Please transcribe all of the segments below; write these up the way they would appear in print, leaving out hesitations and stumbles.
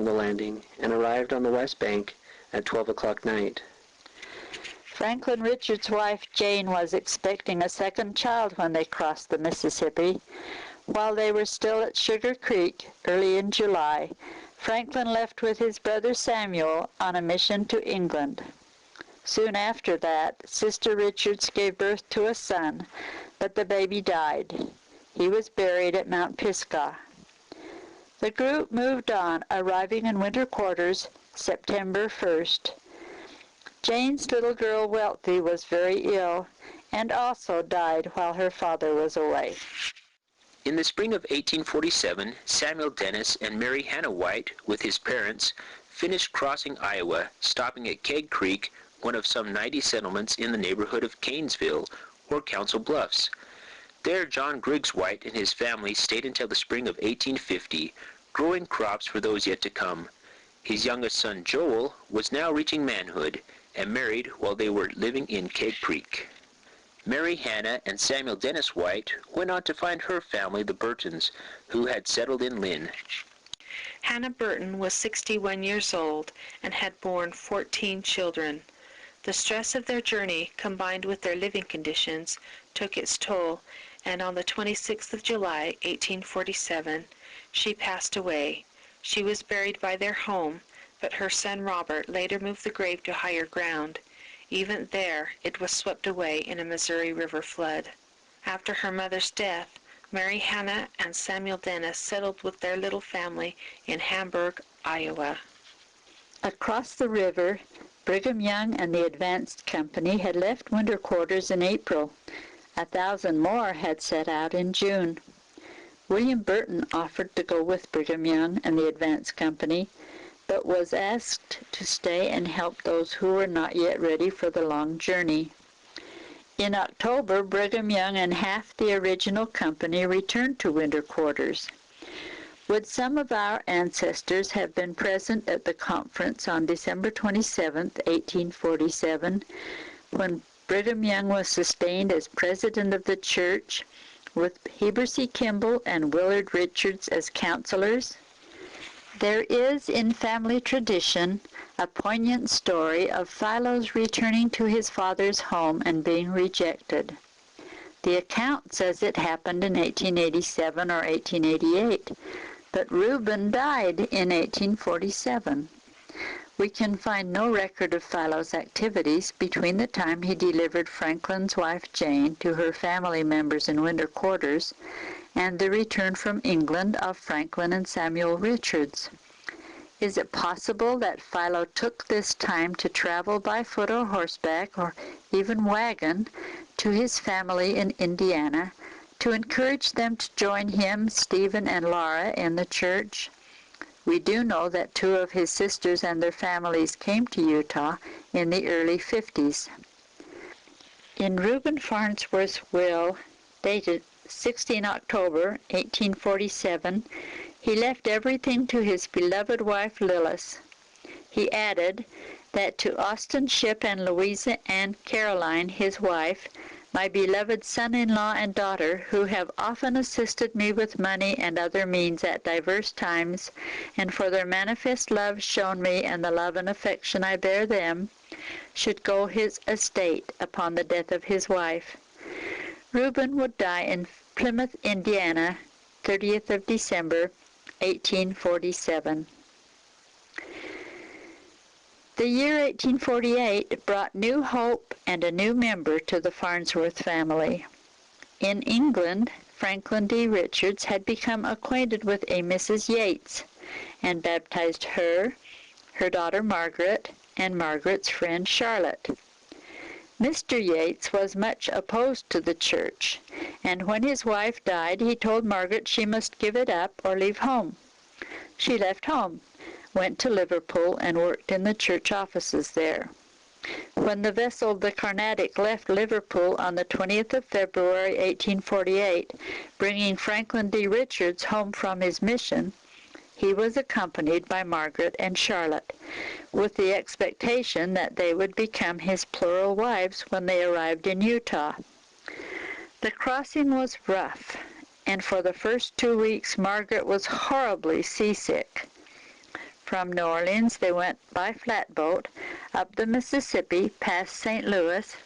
the landing and arrived on the west bank at 12 o'clock night. Franklin Richards' wife Jane was expecting a second child when they crossed the Mississippi. While they were still at Sugar Creek early in July, Franklin left with his brother Samuel on a mission to England. Soon after that, Sister Richards gave birth to a son, but the baby died. He was buried at Mount Pisgah. The group moved on, arriving in winter quarters September 1st. Jane's little girl Wealthy was very ill and also died while her father was away. In the spring of 1847, Samuel Dennis and Mary Hannah White, with his parents, finished crossing Iowa, stopping at Keg Creek, one of some 90 settlements in the neighborhood of Canesville, or Council Bluffs. There, John Griggs White and his family stayed until the spring of 1850, growing crops for those yet to come. His youngest son, Joel, was now reaching manhood and married while they were living in Keg Creek. Mary Hannah and Samuel Dennis White went on to find her family, the Burtons, who had settled in Lynn. Hannah Burton was 61 years old and had borne 14 children. The stress of their journey, combined with their living conditions, took its toll, and on the 26th of July, 1847, she passed away. She was buried by their home, but her son Robert later moved the grave to higher ground. Even there, it was swept away in a Missouri River flood. After her mother's death, Mary Hannah and Samuel Dennis settled with their little family in Hamburg, Iowa. Across the river, Brigham Young and the Advanced Company had left winter quarters in April. 1,000 more had set out in June. William Burton offered to go with Brigham Young and the Advanced Company, but was asked to stay and help those who were not yet ready for the long journey. In October, Brigham Young and half the original company returned to winter quarters. Would some of our ancestors have been present at the conference on December 27, 1847, when Brigham Young was sustained as president of the church, with Heber C. Kimball and Willard Richards as counselors? There is in family tradition a poignant story of Philo's returning to his father's home and being rejected. The account says it happened in 1887 or 1888, but Reuben died in 1847. We can find no record of Philo's activities between the time he delivered Franklin's wife Jane to her family members in winter quarters and the return from England of Franklin and Samuel Richards. Is it possible that Philo took this time to travel by foot or horseback or even wagon to his family in Indiana to encourage them to join him, Stephen and Laura, in the church? We do know that 2 of his sisters and their families came to Utah in the early 50s. In Reuben Farnsworth's will, dated 16 October 1847, he left everything to his beloved wife Lillis. He added that to Austin Shipp and Louisa Ann Caroline, his wife, my beloved son-in-law and daughter, who have often assisted me with money and other means at diverse times, and for their manifest love shown me and the love and affection I bear them, should go his estate upon the death of his wife. Reuben would die in Plymouth, Indiana, 30th of December, 1847. The year 1848 brought new hope and a new member to the Farnsworth family. In England, Franklin D. Richards had become acquainted with a Mrs. Yates and baptized her, her daughter Margaret, and Margaret's friend Charlotte. Mr. Yates was much opposed to the church, and when his wife died, he told Margaret she must give it up or leave home. She left home, went to Liverpool, and worked in the church offices there. When the vessel the Carnatic left Liverpool on the 20th of February, 1848, bringing Franklin D. Richards home from his mission, he was accompanied by Margaret and Charlotte, with the expectation that they would become his plural wives when they arrived in Utah. The crossing was rough, and for the first 2 weeks Margaret was horribly seasick. From New Orleans, they went by flatboat up the Mississippi past St. Louis,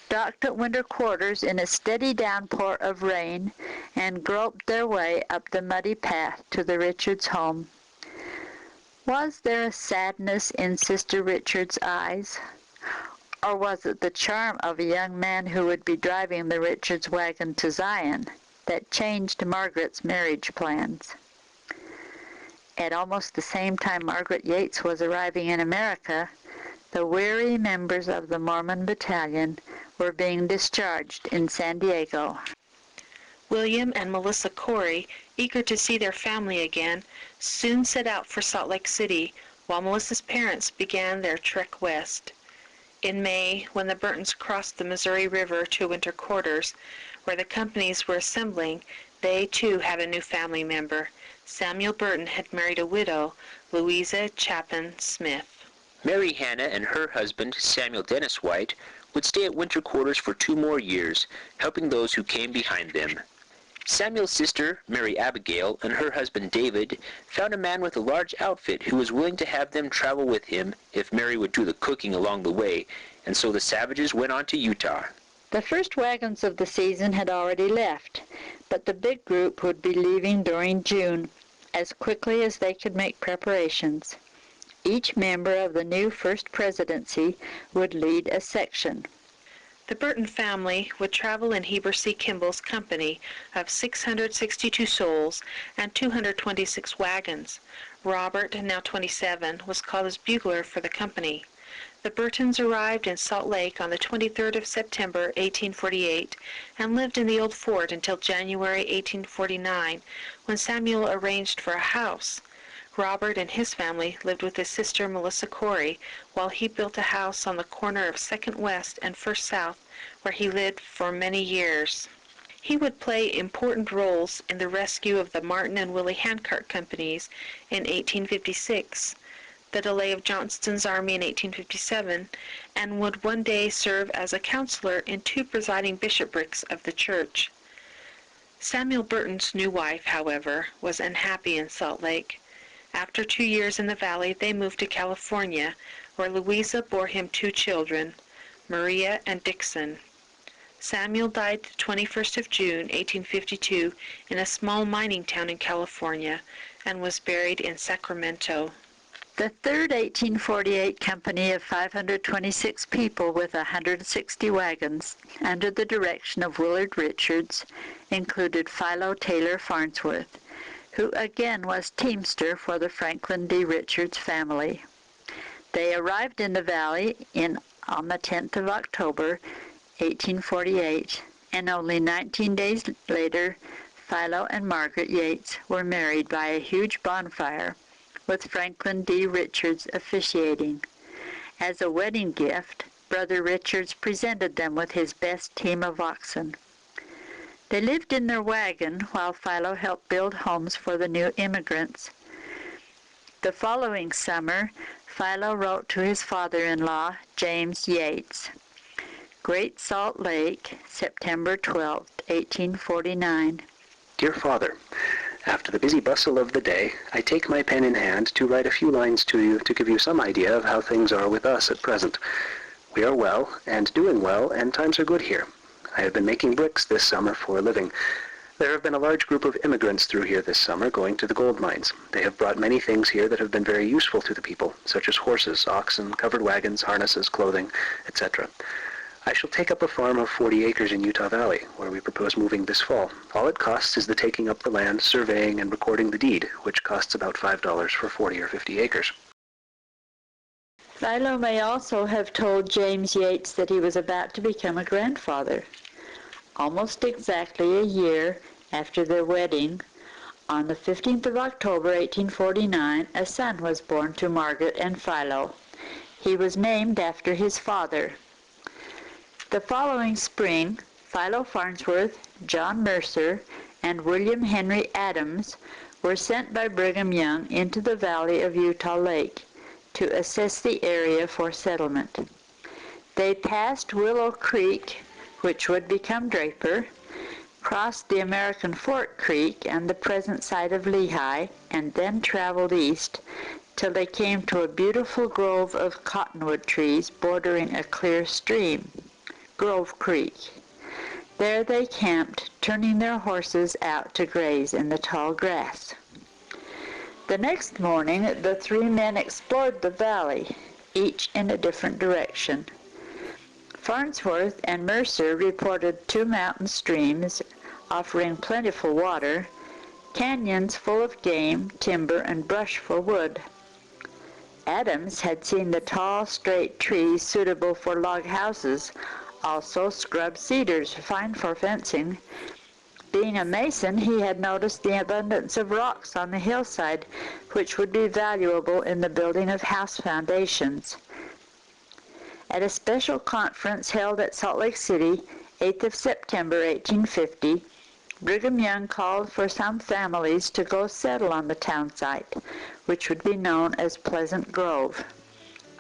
docked at winter quarters in a steady downpour of rain, and groped their way up the muddy path to the Richards home. Was there a sadness in Sister Richards' eyes? Or was it the charm of a young man who would be driving the Richards wagon to Zion that changed Margaret's marriage plans? At almost the same time Margaret Yates was arriving in America, the weary members of the Mormon Battalion were being discharged in San Diego. William and Melissa Corey, eager to see their family again, soon set out for Salt Lake City, while Melissa's parents began their trek west. In May, when the Burtons crossed the Missouri River to winter quarters, where the companies were assembling, they too had a new family member. Samuel Burton had married a widow, Louisa Chapin Smith. Mary Hannah and her husband, Samuel Dennis White, would stay at winter quarters for 2 more years, helping those who came behind them. Samuel's sister, Mary Abigail, and her husband David found a man with a large outfit who was willing to have them travel with him if Mary would do the cooking along the way, and so the Savages went on to Utah. The first wagons of the season had already left, but the big group would be leaving during June, as quickly as they could make preparations. Each member of the new First Presidency would lead a section. The Burton family would travel in Heber C. Kimball's company of 662 souls and 226 wagons. Robert, now 27, was called as bugler for the company. The Burtons arrived in Salt Lake on the 23rd of September, 1848, and lived in the old fort until January 1849, when Samuel arranged for a house. Robert and his family lived with his sister Melissa Corey, while he built a house on the corner of 2nd West and 1st South, where he lived for many years. He would play important roles in the rescue of the Martin and Willie Handcart companies in 1856, the delay of Johnston's army in 1857, and would one day serve as a counselor in 2 presiding bishoprics of the church. Samuel Burton's new wife, however, was unhappy in Salt Lake. After 2 years in the valley, they moved to California, where Louisa bore him 2 children, Maria and Dixon. Samuel died the 21st of June, 1852, in a small mining town in California, and was buried in Sacramento. The 3rd 1848 company of 526 people with 160 wagons, under the direction of Willard Richards, included Philo Taylor Farnsworth, who again was teamster for the Franklin D. Richards family. They arrived in the valley on the 10th of October, 1848, and only 19 days later, Philo and Margaret Yates were married by a huge bonfire, with Franklin D. Richards officiating. As a wedding gift, Brother Richards presented them with his best team of oxen. They lived in their wagon while Philo helped build homes for the new immigrants. The following summer, Philo wrote to his father-in-law, James Yates, Great Salt Lake, September 12, 1849. Dear Father, after the busy bustle of the day, I take my pen in hand to write a few lines to you to give you some idea of how things are with us at present. We are well and doing well, and times are good here. I have been making bricks this summer for a living. There have been a large group of immigrants through here this summer going to the gold mines. They have brought many things here that have been very useful to the people, such as horses, oxen, covered wagons, harnesses, clothing, etc. I shall take up a farm of 40 acres in Utah Valley, where we propose moving this fall. All it costs is the taking up the land, surveying, and recording the deed, which costs about $5 for 40 or 50 acres. Philo may also have told James Yates that he was about to become a grandfather. Almost exactly a year after their wedding, on the 15th of October, 1849, a son was born to Margaret and Philo. He was named after his father. The following spring, Philo Farnsworth, John Mercer, and William Henry Adams were sent by Brigham Young into the valley of Utah Lake to assess the area for settlement. They passed Willow Creek, which would become Draper, crossed the American Fork Creek and the present site of Lehigh, and then traveled east till they came to a beautiful grove of cottonwood trees bordering a clear stream, Grove Creek. There they camped, turning their horses out to graze in the tall grass. The next morning, the three men explored the valley, each in a different direction. Farnsworth and Mercer reported 2 mountain streams offering plentiful water, canyons full of game, timber, and brush for wood. Adams had seen the tall, straight trees suitable for log houses, also scrub cedars, fine for fencing. Being a mason, he had noticed the abundance of rocks on the hillside, which would be valuable in the building of house foundations. At a special conference held at Salt Lake City, 8th of September, 1850, Brigham Young called for some families to go settle on the town site, which would be known as Pleasant Grove.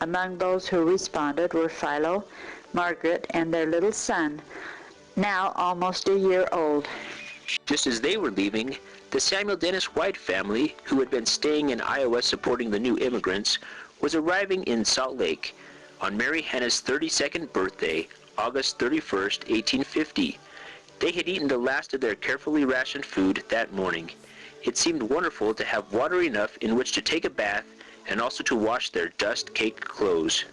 Among those who responded were Philo, Margaret, and their little son, now almost a year old. Just as they were leaving, the Samuel Dennis White family, who had been staying in Iowa supporting the new immigrants, was arriving in Salt Lake on Mary Hannah's 32nd birthday, August 31st, 1850. They had eaten the last of their carefully rationed food that morning. It seemed wonderful to have water enough in which to take a bath and also to wash their dust-caked clothes.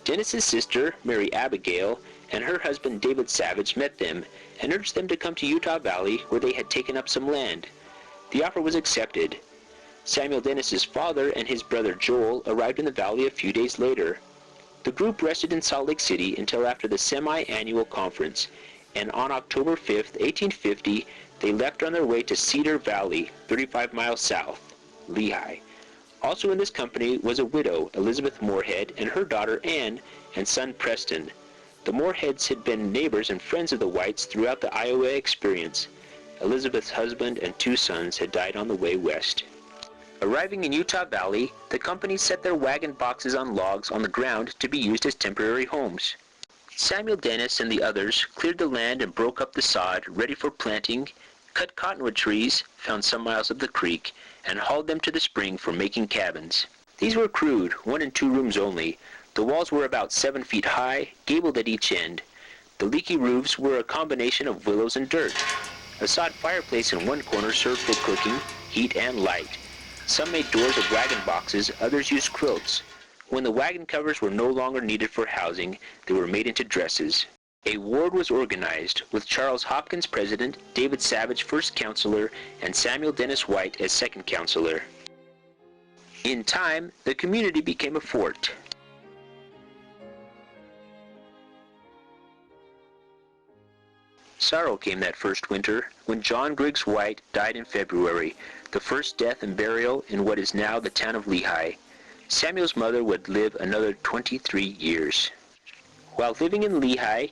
Dennis's sister, Mary Abigail, and her husband David Savage met them and urged them to come to Utah Valley, where they had taken up some land. The offer was accepted. Samuel Dennis's father and his brother Joel arrived in the valley a few days later. The group rested in Salt Lake City until after the semi-annual conference, and on October 5, 1850, they left on their way to Cedar Valley, 35 miles south, Lehi. Also in this company was a widow, Elizabeth Moorhead, and her daughter Anne and son Preston. The Moorheads had been neighbors and friends of the Whites throughout the Iowa experience. Elizabeth's husband and 2 sons had died on the way west. Arriving in Utah Valley, the company set their wagon boxes on logs on the ground to be used as temporary homes. Samuel Dennis and the others cleared the land and broke up the sod, ready for planting, cut cottonwood trees, found some miles up the creek, and hauled them to the spring for making cabins. These were crude, 1 and 2 rooms only. The walls were about 7 feet high, gabled at each end. The leaky roofs were a combination of willows and dirt. A sod fireplace in one corner served for cooking, heat, and light. Some made doors of wagon boxes, others used quilts. When the wagon covers were no longer needed for housing, they were made into dresses. A ward was organized, with Charles Hopkins president, David Savage first counselor, and Samuel Dennis White as second counselor. In time, the community became a fort. Sorrow came that first winter, when John Griggs White died in February, the first death and burial in what is now the town of Lehi. Samuel's mother would live another 23 years. While living in Lehi,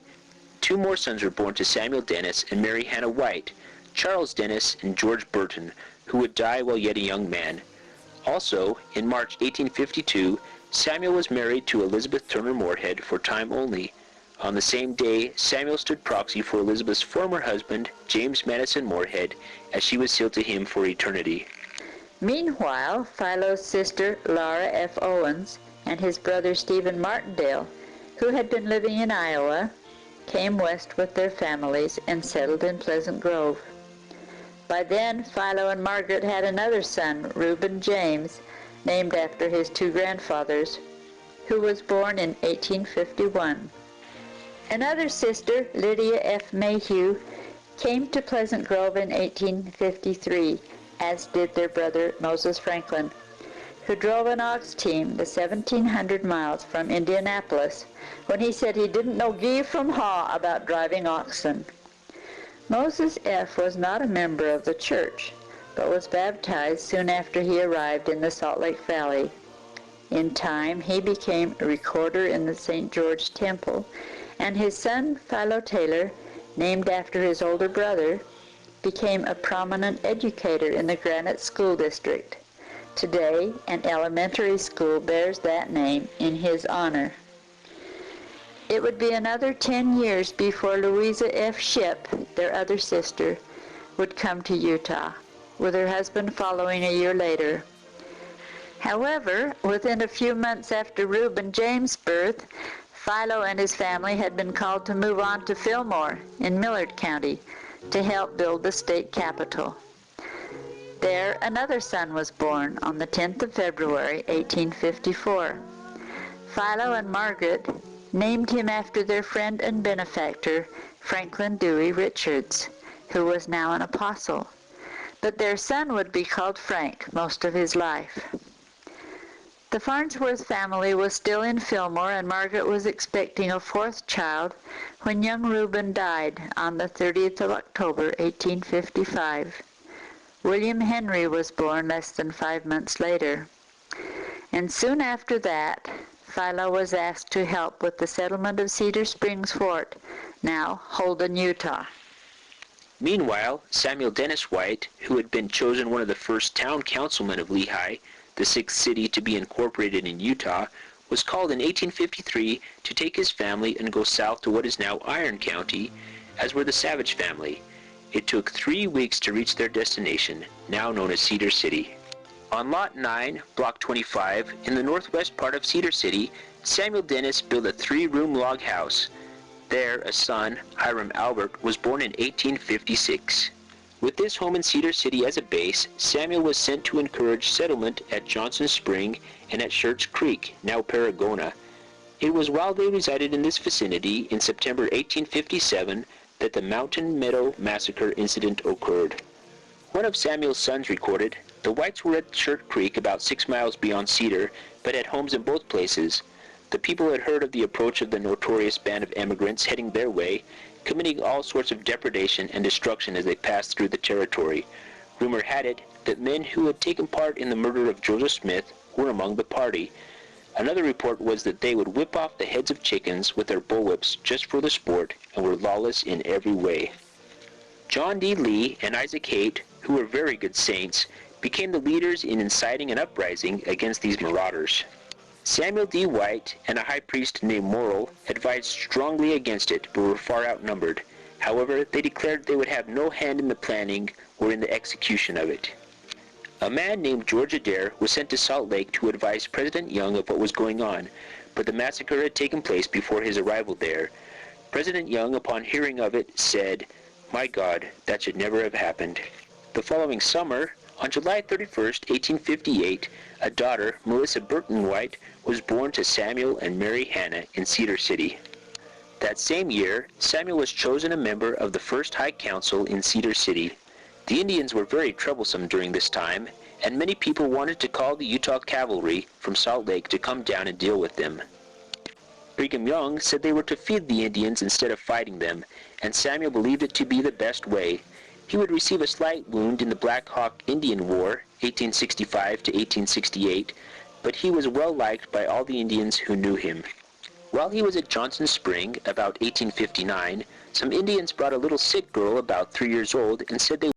2 more sons were born to Samuel Dennis and Mary Hannah White, Charles Dennis and George Burton, who would die while yet a young man. Also, in March 1852, Samuel was married to Elizabeth Turner Moorhead for time only. On the same day, Samuel stood proxy for Elizabeth's former husband, James Madison Moorhead, as she was sealed to him for eternity. Meanwhile, Philo's sister, Laura F. Owens, and his brother Stephen Martindale, who had been living in Iowa, came west with their families and settled in Pleasant Grove. By then, Philo and Margaret had another son, Reuben James, named after his 2 grandfathers, who was born in 1851. Another sister, Lydia F. Mayhew, came to Pleasant Grove in 1853, as did their brother Moses Franklin, who drove an ox team the 1,700 miles from Indianapolis when he said he didn't know gee from haw about driving oxen. Moses F. was not a member of the church, but was baptized soon after he arrived in the Salt Lake Valley. In time, he became a recorder in the St. George Temple, and his son, Philo Taylor, named after his older brother, became a prominent educator in the Granite School District. Today, an elementary school bears that name in his honor. It would be another 10 years before Louisa F. Shipp, their other sister, would come to Utah, with her husband following a year later. However, within a few months after Reuben James' birth, Philo and his family had been called to move on to Fillmore in Millard County to help build the state capitol. There, another son was born on the 10th of February, 1854. Philo and Margaret named him after their friend and benefactor, Franklin Dewey Richards, who was now an apostle. But their son would be called Frank most of his life. The Farnsworth family was still in Fillmore, and Margaret was expecting a fourth child when young Reuben died on the 30th of October, 1855. William Henry was born less than 5 months later. And soon after that, Philo was asked to help with the settlement of Cedar Springs Fort, now Holden, Utah. Meanwhile, Samuel Dennis White, who had been chosen one of the first town councilmen of Lehi, the sixth city to be incorporated in Utah, was called in 1853 to take his family and go south to what is now Iron County, as were the Savage family. It took 3 weeks to reach their destination, now known as Cedar City. On Lot 9, Block 25, in the northwest part of Cedar City, Samuel Dennis built a 3-room log house. There, a son, Hiram Albert, was born in 1856. With this home in Cedar City as a base, Samuel was sent to encourage settlement at Johnson Spring and at Schertz Creek, now Paragona. It was while they resided in this vicinity in September 1857 that the Mountain Meadow Massacre incident occurred. One of Samuel's sons recorded, "The Whites were at Schertz Creek about 6 miles beyond Cedar, but had homes in both places. The people had heard of the approach of the notorious band of emigrants heading their way, committing all sorts of depredation and destruction as they passed through the territory. Rumor had it that men who had taken part in the murder of Joseph Smith were among the party. Another report was that they would whip off the heads of chickens with their bullwhips just for the sport and were lawless in every way." John D. Lee and Isaac Haight, who were very good saints, became the leaders in inciting an uprising against these marauders. Samuel D. White and a high priest named Morrill advised strongly against it, but were far outnumbered. However, they declared they would have no hand in the planning or in the execution of it. A man named George Adair was sent to Salt Lake to advise President Young of what was going on, but the massacre had taken place before his arrival there. President Young, upon hearing of it, said, "My God, that should never have happened." The following summer, on July 31st, 1858, a daughter, Melissa Burton White, was born to Samuel and Mary Hannah in Cedar City. That same year, Samuel was chosen a member of the First High Council in Cedar City. The Indians were very troublesome during this time, and many people wanted to call the Utah Cavalry from Salt Lake to come down and deal with them. Brigham Young said they were to feed the Indians instead of fighting them, and Samuel believed it to be the best way. He would receive a slight wound in the Black Hawk Indian War, 1865 to 1868, but he was well liked by all the Indians who knew him. While he was at Johnson Spring, about 1859, some Indians brought a little sick girl about 3 years old and said they